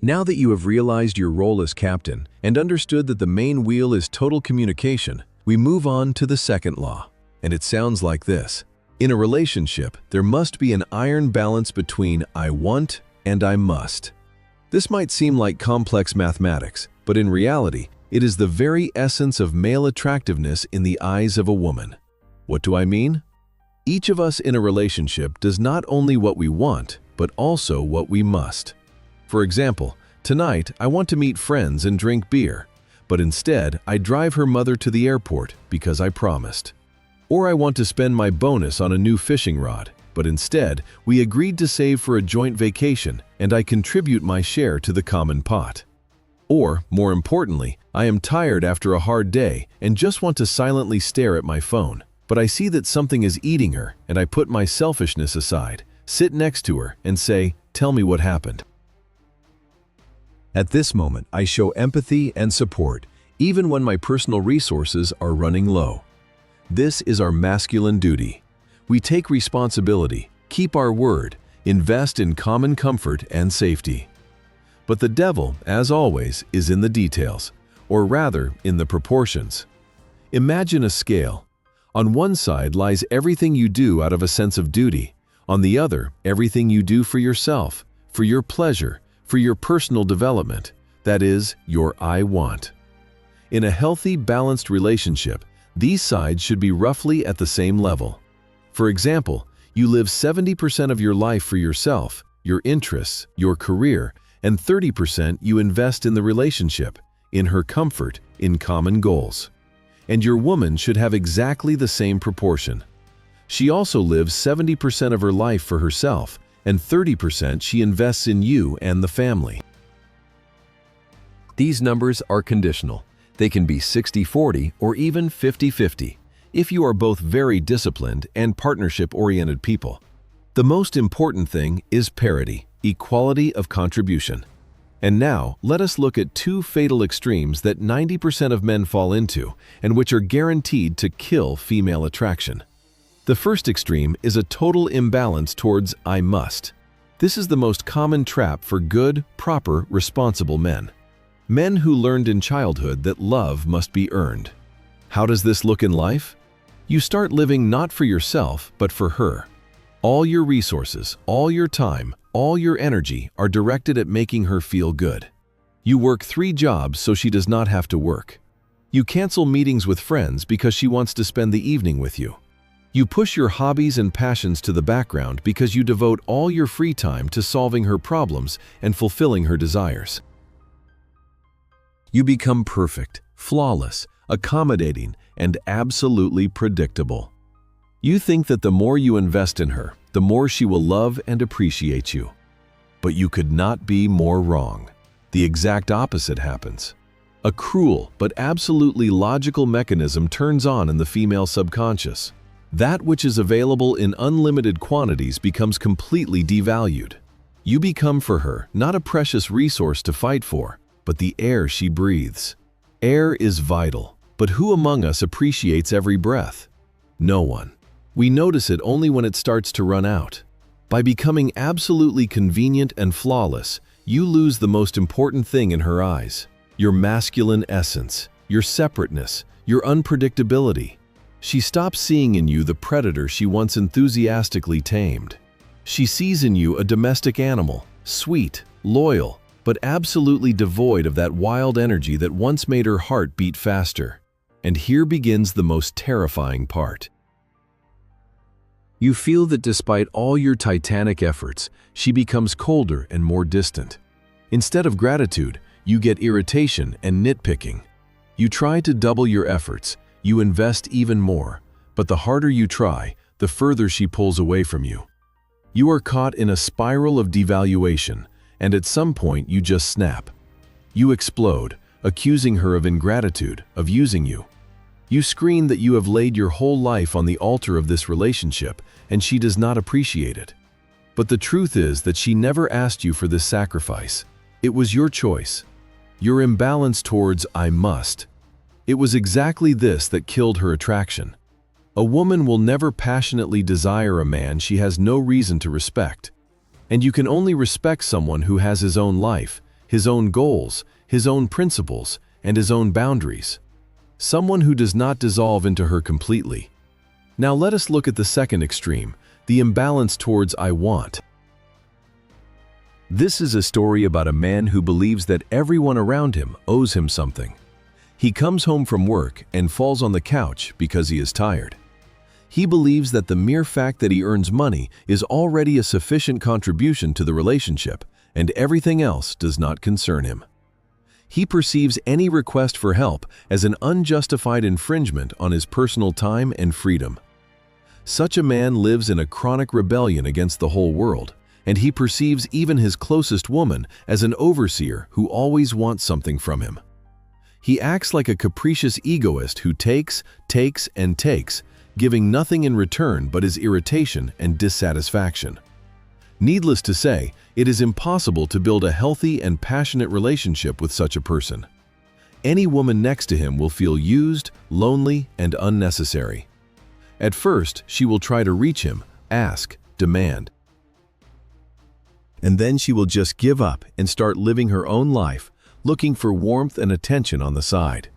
Now that you have realized your role as captain and understood that the main wheel is total communication, we move on to the second law. And it sounds like this. In a relationship, there must be an iron balance between I want and I must. This might seem like complex mathematics, but in reality, it is the very essence of male attractiveness in the eyes of a woman. What do I mean? Each of us in a relationship does not only what we want, but also what we must. For example, tonight I want to meet friends and drink beer, but instead I drive her mother to the airport because I promised. Or I want to spend my bonus on a new fishing rod, but instead we agreed to save for a joint vacation and I contribute my share to the common pot. Or, more importantly, I am tired after a hard day and just want to silently stare at my phone, but I see that something is eating her and I put my selfishness aside, sit next to her and say, "Tell me what happened." At this moment, I show empathy and support, even when my personal resources are running low. This is our masculine duty. We take responsibility, keep our word, invest in common comfort and safety. But the devil, as always, is in the details, or rather, in the proportions. Imagine a scale. On one side lies everything you do out of a sense of duty. On the other, everything you do for yourself, for your pleasure, for your personal development. That is, your I want. In a healthy, balanced relationship, these sides should be roughly at the same level. For example, you live 70% of your life for yourself, your interests, your career, and 30% you invest in the relationship, in her comfort, in common goals. And your woman should have exactly the same proportion. She also lives 70% of her life for herself, and 30% she invests in you and the family. These numbers are conditional. They can be 60-40 or even 50-50 if you are both very disciplined and partnership-oriented people. The most important thing is parity, equality of contribution. And now, let us look at two fatal extremes that 90% of men fall into and which are guaranteed to kill female attraction. The first extreme is a total imbalance towards I must. This is the most common trap for good, proper, responsible men. Men who learned in childhood that love must be earned. How does this look in life? You start living not for yourself, but for her. All your resources, all your time, all your energy are directed at making her feel good. You work 3 jobs so she does not have to work. You cancel meetings with friends because she wants to spend the evening with you. You push your hobbies and passions to the background because you devote all your free time to solving her problems and fulfilling her desires. You become perfect, flawless, accommodating, and absolutely predictable. You think that the more you invest in her, the more she will love and appreciate you. But you could not be more wrong. The exact opposite happens. A cruel but absolutely logical mechanism turns on in the female subconscious. That which is available in unlimited quantities becomes completely devalued. You become for her not a precious resource to fight for, but the air she breathes. Air is vital, but who among us appreciates every breath? No one. We notice it only when it starts to run out. By becoming absolutely convenient and flawless, you lose the most important thing in her eyes: your masculine essence, your separateness, your unpredictability. She stops seeing in you the predator she once enthusiastically tamed. She sees in you a domestic animal, sweet, loyal, but absolutely devoid of that wild energy that once made her heart beat faster. And here begins the most terrifying part. You feel that despite all your titanic efforts, she becomes colder and more distant. Instead of gratitude, you get irritation and nitpicking. You try to double your efforts, you invest even more, but the harder you try, the further she pulls away from you. You are caught in a spiral of devaluation, and at some point you just snap. You explode, accusing her of ingratitude, of using you. You scream that you have laid your whole life on the altar of this relationship, and she does not appreciate it. But the truth is that she never asked you for this sacrifice. It was your choice. Your imbalance towards I must. It was exactly this that killed her attraction. A woman will never passionately desire a man she has no reason to respect. And you can only respect someone who has his own life, his own goals, his own principles, and his own boundaries. Someone who does not dissolve into her completely. Now let us look at the second extreme, the imbalance towards "I want." This is a story about a man who believes that everyone around him owes him something. He comes home from work and falls on the couch because he is tired. He believes that the mere fact that he earns money is already a sufficient contribution to the relationship, and everything else does not concern him. He perceives any request for help as an unjustified infringement on his personal time and freedom. Such a man lives in a chronic rebellion against the whole world, and he perceives even his closest woman as an overseer who always wants something from him. He acts like a capricious egoist who takes, and takes, giving nothing in return but his irritation and dissatisfaction. Needless to say, it is impossible to build a healthy and passionate relationship with such a person. Any woman next to him will feel used, lonely, and unnecessary. At first, she will try to reach him, ask, demand. And then she will just give up and start living her own life, looking for warmth and attention on the side.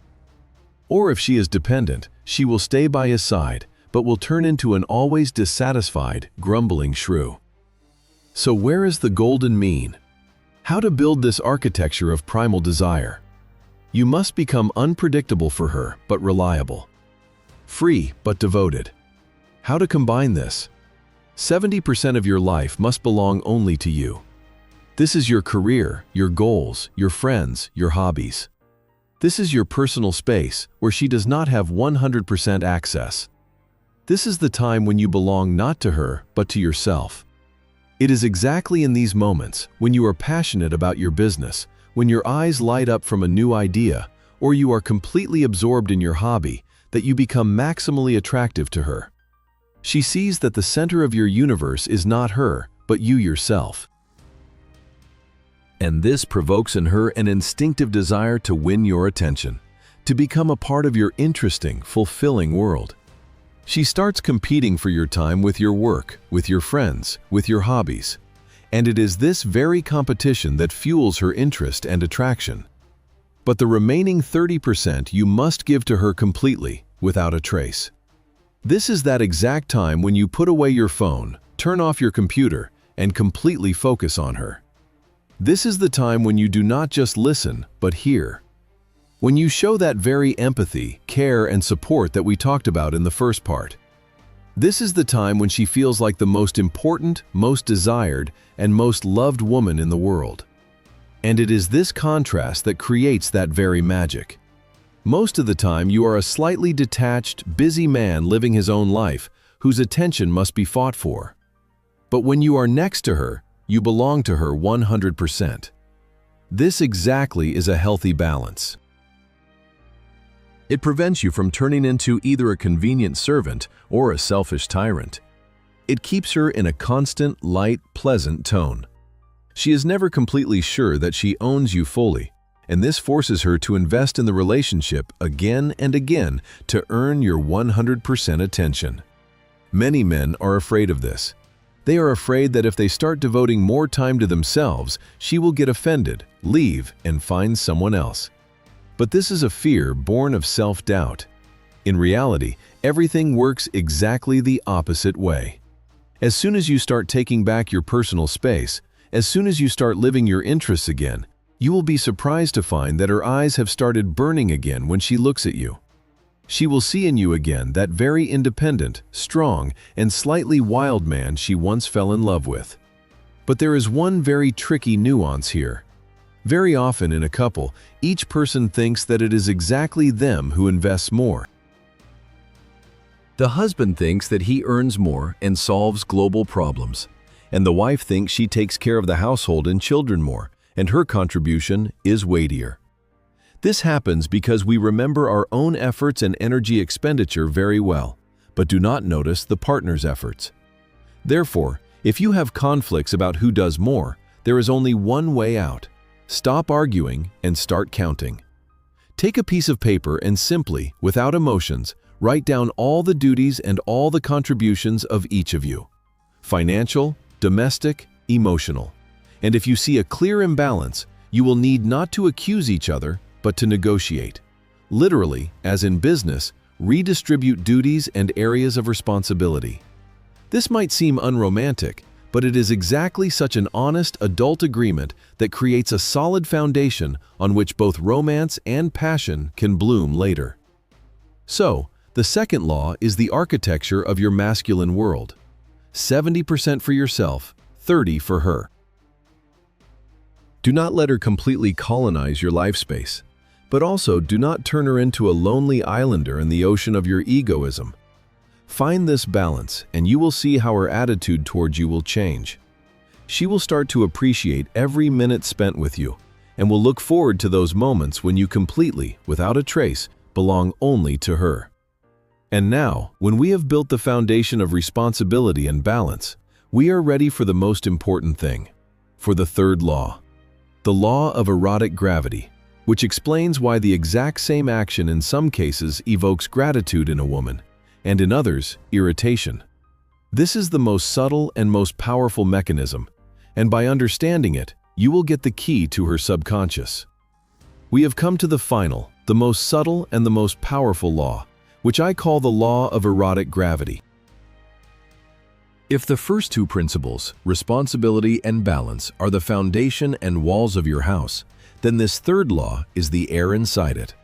Or if she is dependent, she will stay by his side, but will turn into an always dissatisfied, grumbling shrew. So where is the golden mean? How to build this architecture of primal desire? You must become unpredictable for her, but reliable. Free, but devoted. How to combine this? 70% of your life must belong only to you. This is your career, your goals, your friends, your hobbies. This is your personal space where she does not have 100% access. This is the time when you belong not to her, but to yourself. It is exactly in these moments, when you are passionate about your business, when your eyes light up from a new idea, or you are completely absorbed in your hobby, that you become maximally attractive to her. She sees that the center of your universe is not her, but you yourself. And this provokes in her an instinctive desire to win your attention, to become a part of your interesting, fulfilling world. She starts competing for your time with your work, with your friends, with your hobbies. And it is this very competition that fuels her interest and attraction. But the remaining 30% you must give to her completely, without a trace. This is that exact time when you put away your phone, turn off your computer, and completely focus on her. This is the time when you do not just listen, but hear. When you show that very empathy, care, and support that we talked about in the first part. This is the time when she feels like the most important, most desired, and most loved woman in the world. And it is this contrast that creates that very magic. Most of the time, you are a slightly detached, busy man living his own life, whose attention must be fought for. But when you are next to her, you belong to her 100%. This exactly is a healthy balance. It prevents you from turning into either a convenient servant or a selfish tyrant. It keeps her in a constant, light, pleasant tone. She is never completely sure that she owns you fully, and this forces her to invest in the relationship again and again to earn your 100% attention. Many men are afraid of this. They are afraid that if they start devoting more time to themselves, she will get offended, leave, and find someone else. But this is a fear born of self-doubt. In reality, everything works exactly the opposite way. As soon as you start taking back your personal space, as soon as you start living your interests again, you will be surprised to find that her eyes have started burning again when she looks at you. She will see in you again that very independent, strong, and slightly wild man she once fell in love with. But there is one very tricky nuance here. Very often in a couple, each person thinks that it is exactly them who invests more. The husband thinks that he earns more and solves global problems, and the wife thinks she takes care of the household and children more, and her contribution is weightier. This happens because we remember our own efforts and energy expenditure very well, but do not notice the partner's efforts. Therefore, if you have conflicts about who does more, there is only one way out. Stop arguing and start counting. Take a piece of paper and simply, without emotions, write down all the duties and all the contributions of each of you. Financial, domestic, emotional. And if you see a clear imbalance, You will need not to accuse each other, but to negotiate. Literally, as in business, redistribute duties and areas of responsibility. This might seem unromantic, but it is exactly such an honest adult agreement that creates a solid foundation on which both romance and passion can bloom later. So, the second law is the architecture of your masculine world. 70% for yourself, 30% for her. Do not let her completely colonize your life space, but also do not turn her into a lonely islander in the ocean of your egoism. Find this balance, and you will see how her attitude towards you will change. She will start to appreciate every minute spent with you, and will look forward to those moments when you completely, without a trace, belong only to her. And now, when we have built the foundation of responsibility and balance, we are ready for the most important thing, for the third law. The law of erotic gravity, which explains why the exact same action in some cases evokes gratitude in a woman, and in others, irritation. This is the most subtle and most powerful mechanism, and by understanding it, you will get the key to her subconscious. We have come to the final, the most subtle and the most powerful law, which I call the law of erotic gravity. If the first two principles, responsibility and balance, are the foundation and walls of your house, then this third law is the air inside it.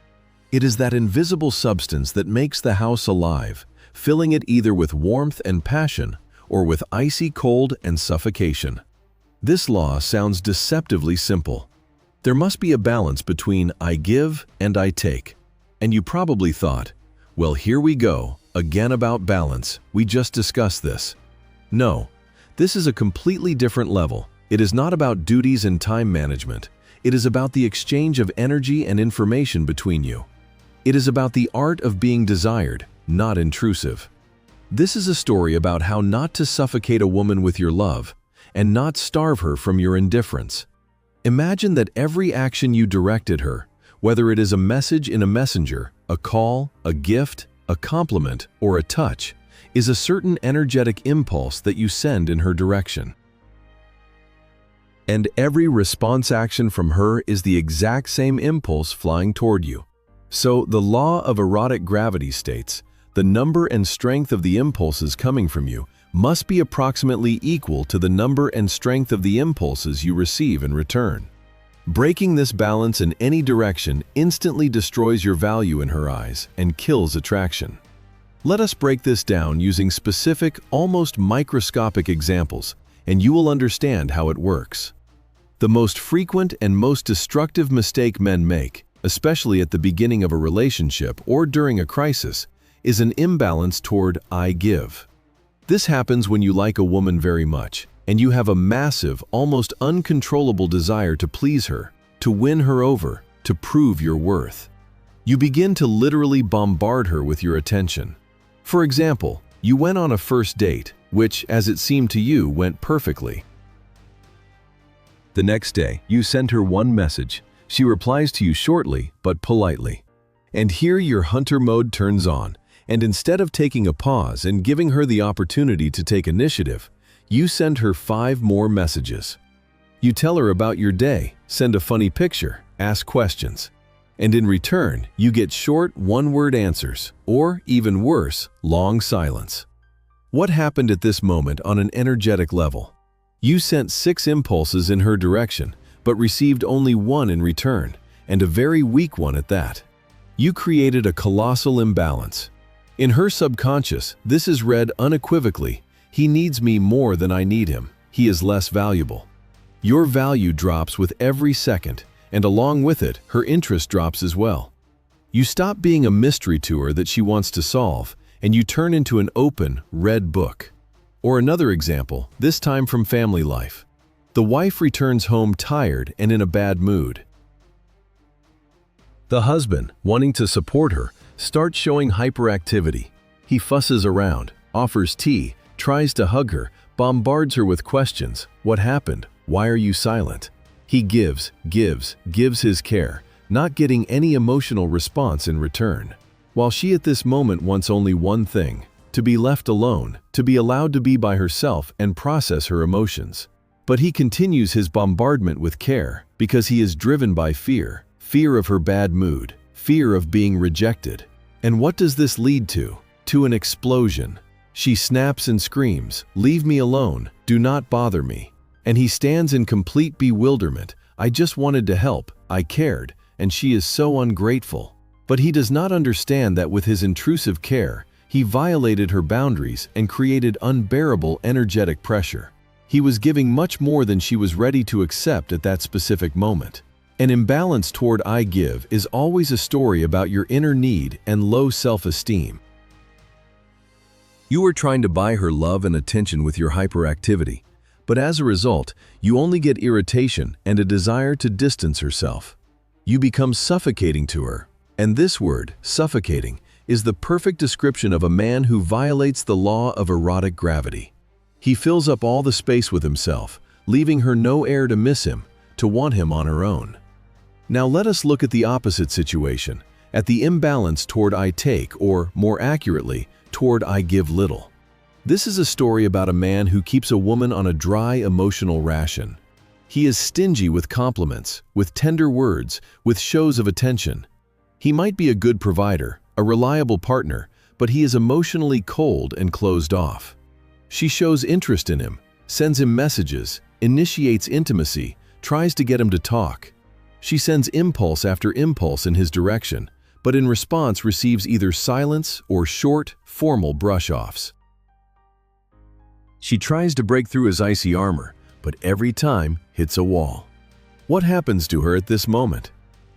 It is that invisible substance that makes the house alive, filling it either with warmth and passion or with icy cold and suffocation. This law sounds deceptively simple. There must be a balance between I give and I take. And you probably thought, well, here we go, again about balance, we just discussed this. No, this is a completely different level. It is not about duties and time management. It is about the exchange of energy and information between you. It is about the art of being desired, not intrusive. This is a story about how not to suffocate a woman with your love and not starve her from your indifference. Imagine that every action you direct at her, whether it is a message in a messenger, a call, a gift, a compliment, or a touch, is a certain energetic impulse that you send in her direction. And every response action from her is the exact same impulse flying toward you. So, the law of erotic gravity states, the number and strength of the impulses coming from you must be approximately equal to the number and strength of the impulses you receive in return. Breaking this balance in any direction instantly destroys your value in her eyes and kills attraction. Let us break this down using specific, almost microscopic examples, and you will understand how it works. The most frequent and most destructive mistake men make, especially at the beginning of a relationship or during a crisis, is an imbalance toward I give. This happens when you like a woman very much, and you have a massive, almost uncontrollable desire to please her, to win her over, to prove your worth. You begin to literally bombard her with your attention. For example, you went on a first date, which, as it seemed to you, went perfectly. The next day, you send her one message. She replies to you shortly, but politely. And here your hunter mode turns on, and instead of taking a pause and giving her the opportunity to take initiative, you send her 5 more messages. You tell her about your day, send a funny picture, ask questions. And in return, you get short, one-word answers, or, even worse, long silence. What happened at this moment on an energetic level? You sent 6 impulses in her direction, but received only 1 in return, and a very weak one at that. You created a colossal imbalance. In her subconscious, this is read unequivocally, he needs me more than I need him, he is less valuable. Your value drops with every second, and along with it, her interest drops as well. You stop being a mystery to her that she wants to solve, and you turn into an open, read book. Or another example, this time from family life. The wife returns home tired and in a bad mood. The husband, wanting to support her, starts showing hyperactivity. He fusses around, offers tea, tries to hug her, bombards her with questions. What happened? Why are you silent? He gives his care, not getting any emotional response in return. While she at this moment wants only one thing, to be left alone, to be allowed to be by herself and process her emotions. But he continues his bombardment with care because he is driven by fear. Fear of her bad mood, fear of being rejected. And what does this lead to? To an explosion. She snaps and screams, "Leave me alone, do not bother me." And he stands in complete bewilderment. I just wanted to help, I cared, and she is so ungrateful. But he does not understand that with his intrusive care, he violated her boundaries and created unbearable energetic pressure. He was giving much more than she was ready to accept at that specific moment. An imbalance toward I give is always a story about your inner need and low self-esteem. You are trying to buy her love and attention with your hyperactivity, but as a result, you only get irritation and a desire to distance herself. You become suffocating to her, and this word, suffocating, is the perfect description of a man who violates the law of erotic gravity. He fills up all the space with himself, leaving her no air to miss him, to want him on her own. Now let us look at the opposite situation, at the imbalance toward I take, or more accurately, toward I give little. This is a story about a man who keeps a woman on a dry emotional ration. He is stingy with compliments, with tender words, with shows of attention. He might be a good provider, a reliable partner, but he is emotionally cold and closed off. She shows interest in him, sends him messages, initiates intimacy, tries to get him to talk. She sends impulse after impulse in his direction, but in response receives either silence or short, formal brush-offs. She tries to break through his icy armor, but every time hits a wall. What happens to her at this moment?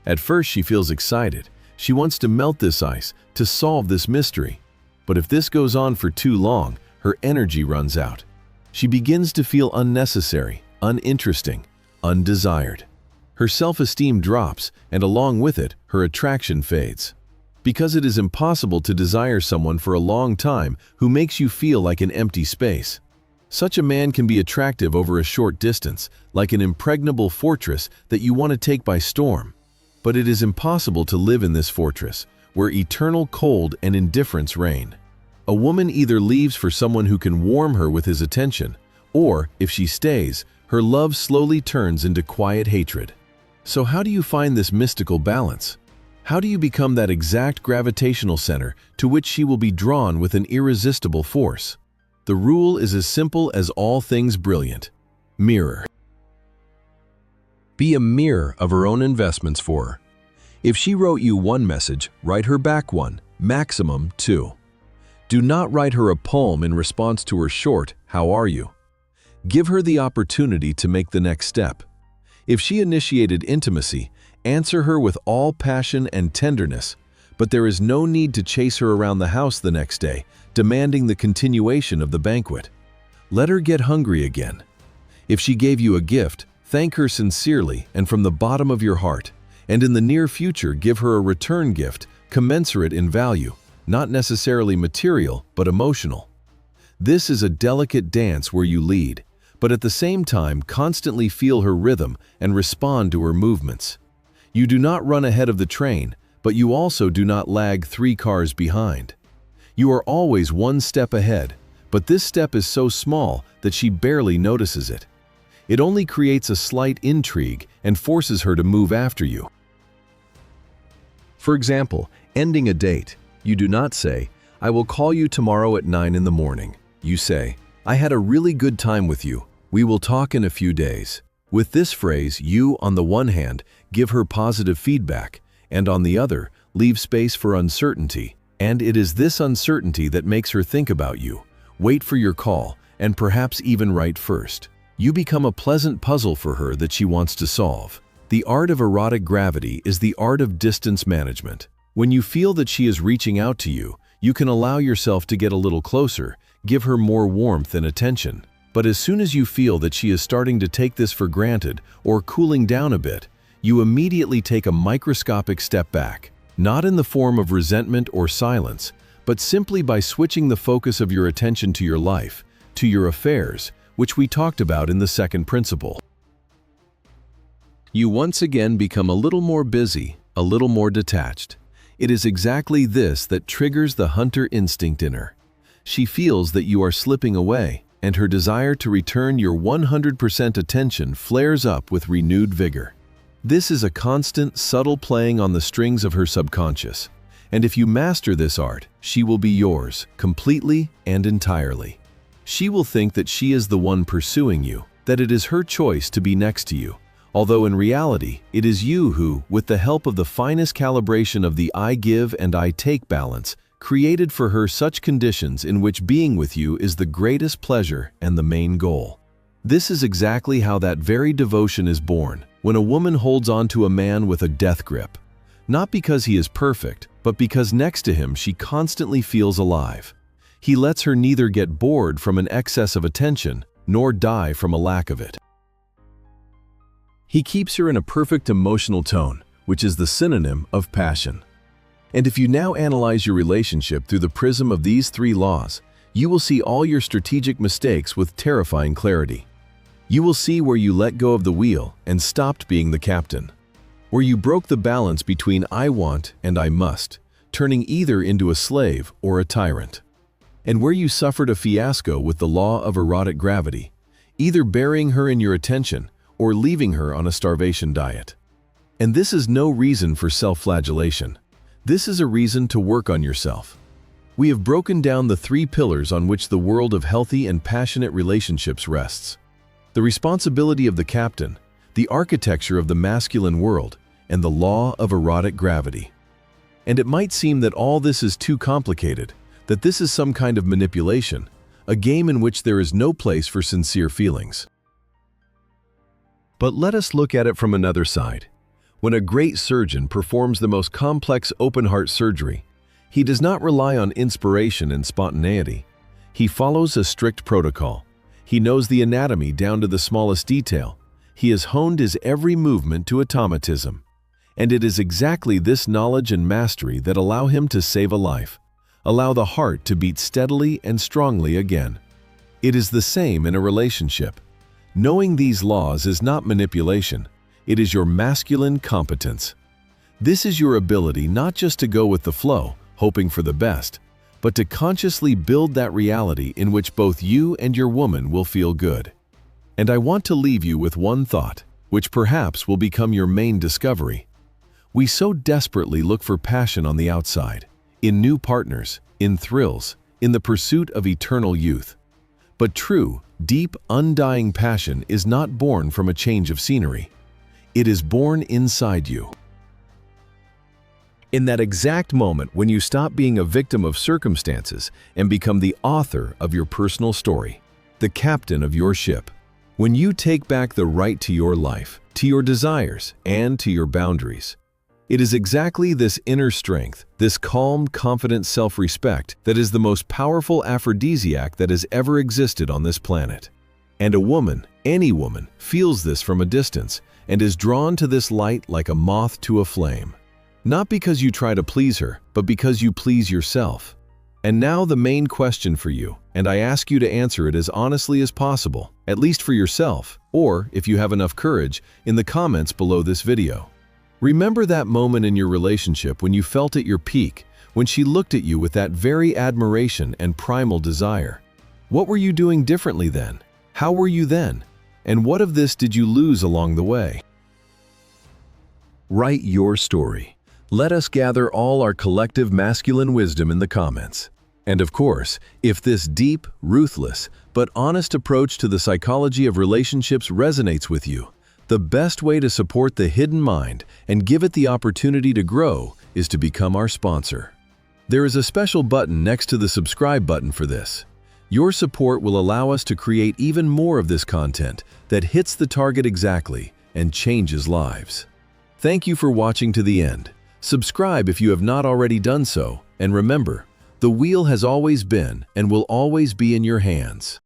At first she feels excited. She wants to melt this ice, to solve this mystery. But if this goes on for too long, her energy runs out. She begins to feel unnecessary, uninteresting, undesired. Her self-esteem drops, and along with it, her attraction fades. Because it is impossible to desire someone for a long time who makes you feel like an empty space. Such a man can be attractive over a short distance, like an impregnable fortress that you want to take by storm. But it is impossible to live in this fortress, where eternal cold and indifference reign. A woman either leaves for someone who can warm her with his attention, or, if she stays, her love slowly turns into quiet hatred. So how do you find this mystical balance? How do you become that exact gravitational center to which she will be drawn with an irresistible force? The rule is as simple as all things brilliant. Mirror. Be a mirror of her own investments for her. If she wrote you one message, write her back one, maximum two. Do not write her a poem in response to her short, "How are you?" Give her the opportunity to make the next step. If she initiated intimacy, answer her with all passion and tenderness, but there is no need to chase her around the house the next day, demanding the continuation of the banquet. Let her get hungry again. If she gave you a gift, thank her sincerely and from the bottom of your heart, and in the near future give her a return gift commensurate in value, not necessarily material, but emotional. This is a delicate dance where you lead, but at the same time constantly feel her rhythm and respond to her movements. You do not run ahead of the train, but you also do not lag 3 cars behind. You are always one step ahead, but this step is so small that she barely notices it. It only creates a slight intrigue and forces her to move after you. For example, ending a date. You do not say, "I will call you tomorrow at 9 in the morning." You say, "I had a really good time with you. We will talk in a few days." With this phrase, you, on the one hand, give her positive feedback, and on the other, leave space for uncertainty. And it is this uncertainty that makes her think about you, wait for your call, and perhaps even write first. You become a pleasant puzzle for her that she wants to solve. The art of erotic gravity is the art of distance management. When you feel that she is reaching out to you, you can allow yourself to get a little closer, give her more warmth and attention. But as soon as you feel that she is starting to take this for granted or cooling down a bit, you immediately take a microscopic step back, not in the form of resentment or silence, but simply by switching the focus of your attention to your life, to your affairs, which we talked about in the second principle. You once again become a little more busy, a little more detached. It is exactly this that triggers the hunter instinct in her. She feels that you are slipping away, and her desire to return your 100% attention flares up with renewed vigor. This is a constant, subtle playing on the strings of her subconscious, and if you master this art, she will be yours, completely and entirely. She will think that she is the one pursuing you, that it is her choice to be next to you, although in reality, it is you who, with the help of the finest calibration of the I give and I take balance, created for her such conditions in which being with you is the greatest pleasure and the main goal. This is exactly how that very devotion is born, when a woman holds on to a man with a death grip. Not because he is perfect, but because next to him she constantly feels alive. He lets her neither get bored from an excess of attention, nor die from a lack of it. He keeps her in a perfect emotional tone, which is the synonym of passion. And if you now analyze your relationship through the prism of these 3 laws, you will see all your strategic mistakes with terrifying clarity. You will see where you let go of the wheel and stopped being the captain, where you broke the balance between I want and I must, turning either into a slave or a tyrant, and where you suffered a fiasco with the law of erotic gravity, either burying her in your attention or leaving her on a starvation diet. And this is no reason for self-flagellation. This is a reason to work on yourself. We have broken down the 3 pillars on which the world of healthy and passionate relationships rests: the responsibility of the captain, the architecture of the masculine world, and the law of erotic gravity. And it might seem that all this is too complicated, that this is some kind of manipulation, a game in which there is no place for sincere feelings. But let us look at it from another side. When a great surgeon performs the most complex open-heart surgery, he does not rely on inspiration and spontaneity. He follows a strict protocol. He knows the anatomy down to the smallest detail. He has honed his every movement to automatism. And it is exactly this knowledge and mastery that allow him to save a life, allow the heart to beat steadily and strongly again. It is the same in a relationship. Knowing these laws is not manipulation. It is your masculine competence. This is your ability not just to go with the flow, hoping for the best, but to consciously build that reality in which both you and your woman will feel good. And I want to leave you with one thought, which perhaps will become your main discovery. We so desperately look for passion on the outside, in new partners, in thrills, in the pursuit of eternal youth. But true, deep, undying passion is not born from a change of scenery. It is born inside you. In that exact moment when you stop being a victim of circumstances and become the author of your personal story, the captain of your ship. When you take back the right to your life, to your desires, and to your boundaries. It is exactly this inner strength, this calm, confident self-respect that is the most powerful aphrodisiac that has ever existed on this planet. And a woman, any woman, feels this from a distance and is drawn to this light like a moth to a flame. Not because you try to please her, but because you please yourself. And now the main question for you, and I ask you to answer it as honestly as possible, at least for yourself, or, if you have enough courage, in the comments below this video. Remember that moment in your relationship when you felt at your peak, when she looked at you with that very admiration and primal desire. What were you doing differently then? How were you then? And what of this did you lose along the way? Write your story. Let us gather all our collective masculine wisdom in the comments. And of course, if this deep, ruthless, but honest approach to the psychology of relationships resonates with you, the best way to support the hidden mind and give it the opportunity to grow is to become our sponsor. There is a special button next to the subscribe button for this. Your support will allow us to create even more of this content that hits the target exactly and changes lives. Thank you for watching to the end. Subscribe if you have not already done so, and remember, the wheel has always been and will always be in your hands.